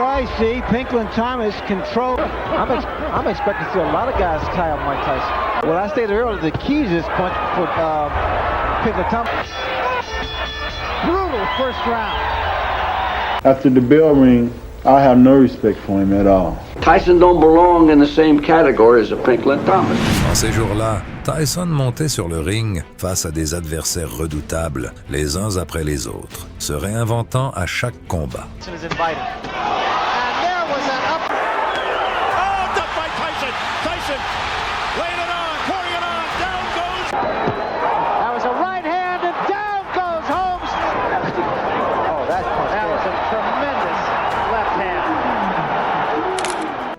I see Pinkland Thomas control. I'm expecting to see a lot of guys tie up Mike Tyson. Well, I stated earlier, the key to this punch for Pinkland Thomas. Brutal first round. After the bell ring, I have no respect for him at all. Tyson don't belong in the same category as a Pinkland Thomas. En ces jours-là, Tyson montait sur le ring face à des adversaires redoutables, les uns après les autres, se réinventant à chaque combat.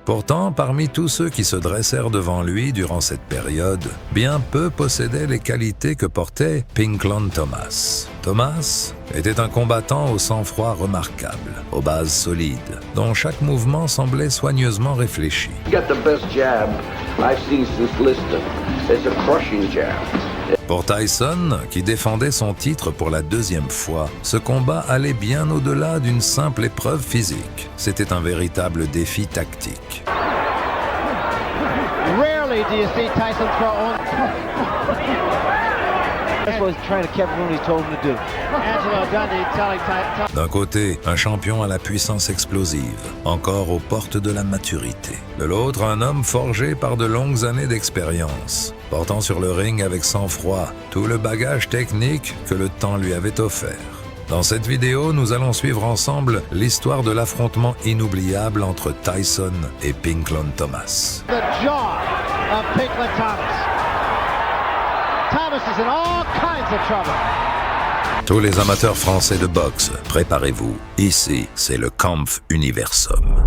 Pourtant, parmi tous ceux qui se dressèrent devant lui durant cette période, bien peu possédaient les qualités que portait Pinkland Thomas. Thomas était un combattant au sang-froid remarquable, aux bases solides, dont chaque mouvement semblait soigneusement réfléchi. You got the best jab I've seen since Liston. It's a crushing jab. Pour Tyson, qui défendait son titre pour la deuxième fois, ce combat allait bien au-delà d'une simple épreuve physique. C'était un véritable défi tactique. Rarely do you see Tyson throw on. That's what Kevin Rooney told him to do. Angelo Dundee telling Tyson. D'un côté, un champion à la puissance explosive, encore aux portes de la maturité. De l'autre, un homme forgé par de longues années d'expérience, portant sur le ring avec sang-froid tout le bagage technique que le temps lui avait offert. Dans cette vidéo, nous allons suivre ensemble l'histoire de l'affrontement inoubliable entre Tyson et Pinkland Thomas. The jaw of Pinkland Thomas. Thomas is in all kinds of trouble. Tous les amateurs français de boxe, préparez-vous. Ici, c'est le Kampf Universum.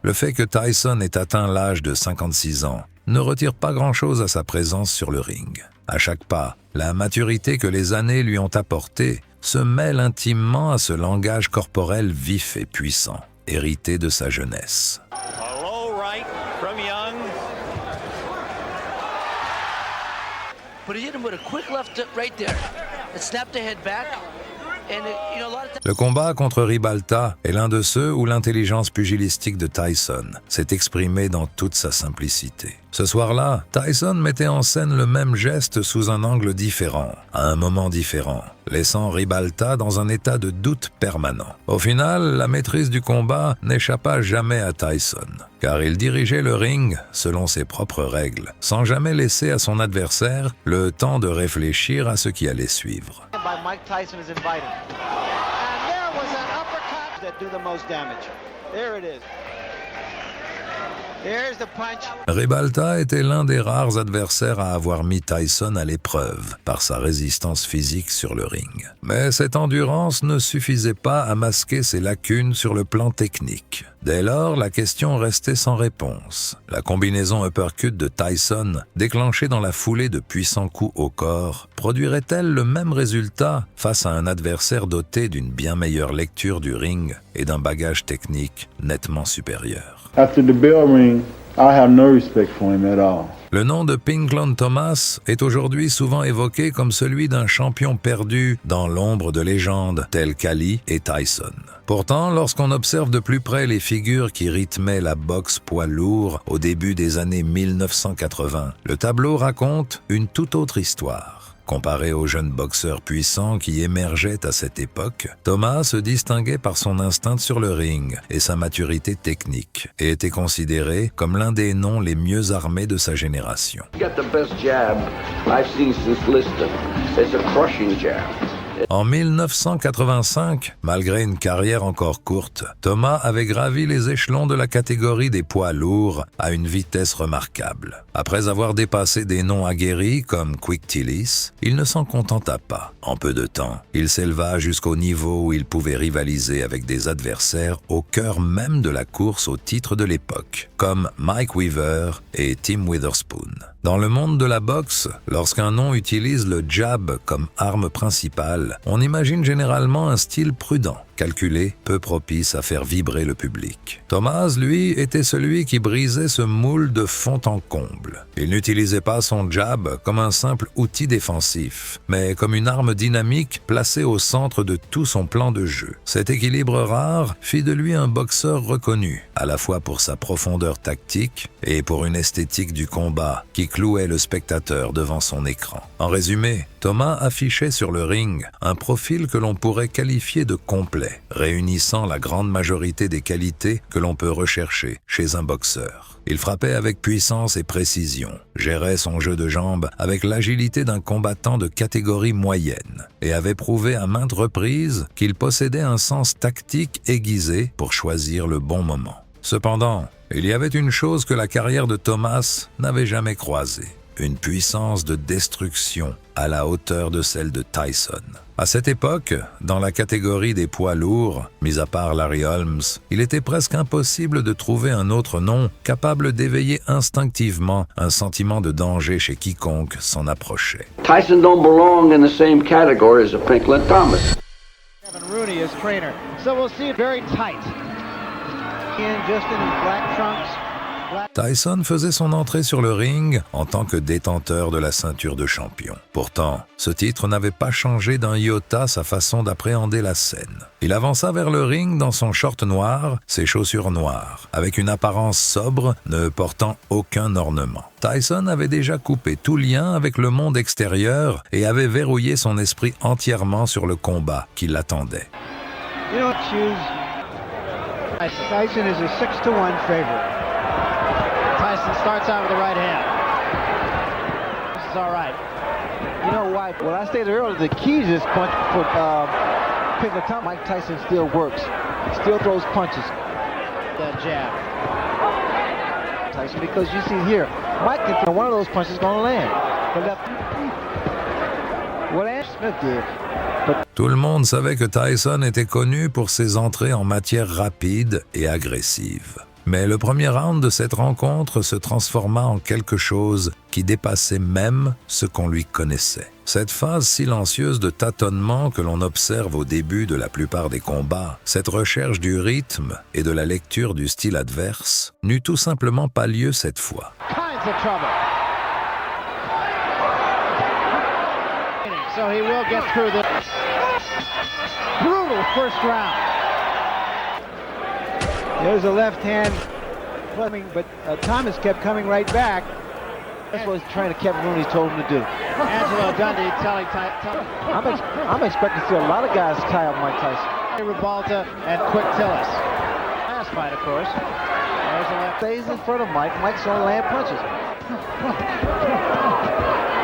Le fait que Tyson ait atteint l'âge de 56 ans ne retire pas grand-chose à sa présence sur le ring. À chaque pas, la maturité que les années lui ont apportée se mêle intimement à ce langage corporel vif et puissant, hérité de sa jeunesse. A low right from Young. But he hit him with a quick left right there. It snapped the head back. Le combat contre Ribalta est l'un de ceux où l'intelligence pugilistique de Tyson s'est exprimée dans toute sa simplicité. Ce soir-là, Tyson mettait en scène le même geste sous un angle différent, à un moment différent, laissant Ribalta dans un état de doute permanent. Au final, la maîtrise du combat n'échappa jamais à Tyson, car il dirigeait le ring selon ses propres règles, sans jamais laisser à son adversaire le temps de réfléchir à ce qui allait suivre. Mike Tyson is invited. And there was an uppercut that do the most damage. There it is. Here's the punch. Ribalta était l'un des rares adversaires à avoir mis Tyson à l'épreuve par sa résistance physique sur le ring. Mais cette endurance ne suffisait pas à masquer ses lacunes sur le plan technique. Dès lors, la question restait sans réponse. La combinaison uppercut de Tyson, déclenchée dans la foulée de puissants coups au corps, produirait-elle le même résultat face à un adversaire doté d'une bien meilleure lecture du ring et d'un bagage technique nettement supérieur? After the bell ring, I have no respect for him at all. Le nom de Pinkland Thomas est aujourd'hui souvent évoqué comme celui d'un champion perdu dans l'ombre de légendes telles qu'Ali et Tyson. Pourtant, lorsqu'on observe de plus près les figures qui rythmaient la boxe poids lourd au début des années 1980, le tableau raconte une toute autre histoire. Comparé aux jeunes boxeurs puissants qui émergeaient à cette époque, Thomas se distinguait par son instinct sur le ring et sa maturité technique, et était considéré comme l'un des noms les mieux armés de sa génération. You got the best jab I've seen since Liston. It's a crushing jab. En 1985, malgré une carrière encore courte, Thomas avait gravi les échelons de la catégorie des poids lourds à une vitesse remarquable. Après avoir dépassé des noms aguerris comme Quick Tillis, il ne s'en contenta pas. En peu de temps, il s'éleva jusqu'au niveau où il pouvait rivaliser avec des adversaires au cœur même de la course au titre de l'époque, comme Mike Weaver et Tim Witherspoon. Dans le monde de la boxe, lorsqu'un nom utilise le jab comme arme principale, on imagine généralement un style prudent, calculé, peu propice à faire vibrer le public. Thomas, lui, était celui qui brisait ce moule de fond en comble. Il n'utilisait pas son jab comme un simple outil défensif, mais comme une arme dynamique placée au centre de tout son plan de jeu. Cet équilibre rare fit de lui un boxeur reconnu, à la fois pour sa profondeur tactique et pour une esthétique du combat qui clouait le spectateur devant son écran. En résumé, Thomas affichait sur le ring un profil que l'on pourrait qualifier de complet, réunissant la grande majorité des qualités que l'on peut rechercher chez un boxeur. Il frappait avec puissance et précision, gérait son jeu de jambes avec l'agilité d'un combattant de catégorie moyenne et avait prouvé à maintes reprises qu'il possédait un sens tactique aiguisé pour choisir le bon moment. Cependant, il y avait une chose que la carrière de Thomas n'avait jamais croisée, une puissance de destruction à la hauteur de celle de Tyson. À cette époque, dans la catégorie des poids lourds, mis à part Larry Holmes, il était presque impossible de trouver un autre nom capable d'éveiller instinctivement un sentiment de danger chez quiconque s'en approchait. Tyson don't belong in the same category as a Pinkland Thomas. Kevin Rooney is trainer, so we'll see it very tight. Ian Justin in black trunks. Tyson faisait son entrée sur le ring en tant que détenteur de la ceinture de champion. Pourtant, ce titre n'avait pas changé d'un iota sa façon d'appréhender la scène. Il avança vers le ring dans son short noir, ses chaussures noires, avec une apparence sobre, ne portant aucun ornement. Tyson avait déjà coupé tout lien avec le monde extérieur et avait verrouillé son esprit entièrement sur le combat qui l'attendait. You don't choose. Tyson is a 6-1 favorite. Tyson starts out with the right hand. This is all right. You know why? Well, I stated earlier, the key to this punch for Pinkland Thomas, Mike Tyson still works. He still throws punches. The jab. Tyson, because you see here, Mike can throw one of those punches going to land. The left. What Ash Smith did. Tout le monde savait que Tyson était connu pour ses entrées en matière rapide et agressive. Mais le premier round de cette rencontre se transforma en quelque chose qui dépassait même ce qu'on lui connaissait. Cette phase silencieuse de tâtonnement que l'on observe au début de la plupart des combats, cette recherche du rythme et de la lecture du style adverse, n'eut tout simplement pas lieu cette fois. So he will get through the brutal first round. There's a left hand, but Thomas kept coming right back. That's what Kevin Rooney told him to do. Angelo Dundee telling Thomas. I'm expecting to see a lot of guys tie up Mike Tyson. Ribalta and Quick Tillis. Last fight, of course. There's a left. Stays in front of Mike. Mike's going to land punches.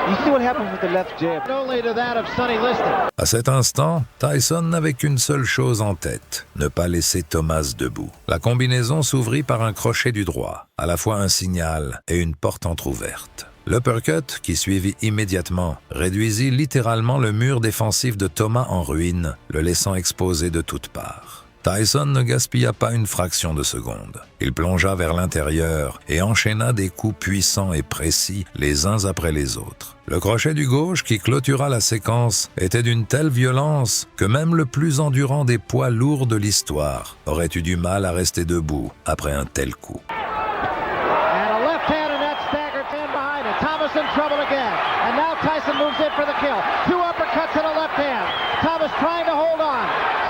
You see what happens with the left jab. Only to that of Sonny Liston. À cet instant, Tyson n'avait qu'une seule chose en tête, ne pas laisser Thomas debout. La combinaison s'ouvrit par un crochet du droit, à la fois un signal et une porte entr'ouverte. L'uppercut, qui suivit immédiatement, réduisit littéralement le mur défensif de Thomas en ruine, le laissant exposé de toutes parts. Tyson ne gaspilla pas une fraction de seconde. Il plongea vers l'intérieur et enchaîna des coups puissants et précis les uns après les autres. Le crochet du gauche qui clôtura la séquence était d'une telle violence que même le plus endurant des poids lourds de l'histoire aurait eu du mal à rester debout après un tel coup. And a left hand and that staggered hand behind it. Thomas in trouble again. And now Tyson moves in for the kill. Two uppercuts and a left hand. Thomas trying to hold on.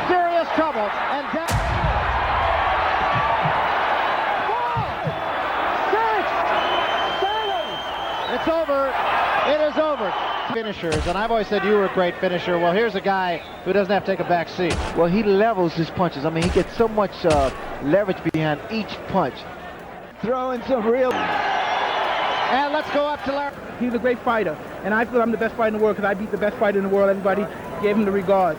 Serious trouble. And down. 4, 6, 7. It's over. It is over. Finishers, and I've always said you were a great finisher. Well, here's a guy who doesn't have to take a back seat. Well, he levels his punches. I mean, he gets so much leverage behind each punch. Throwing some real... And let's go up to Larry. He's a great fighter, and I feel I'm the best fighter in the world because I beat the best fighter in the world. Everybody gave him the regard.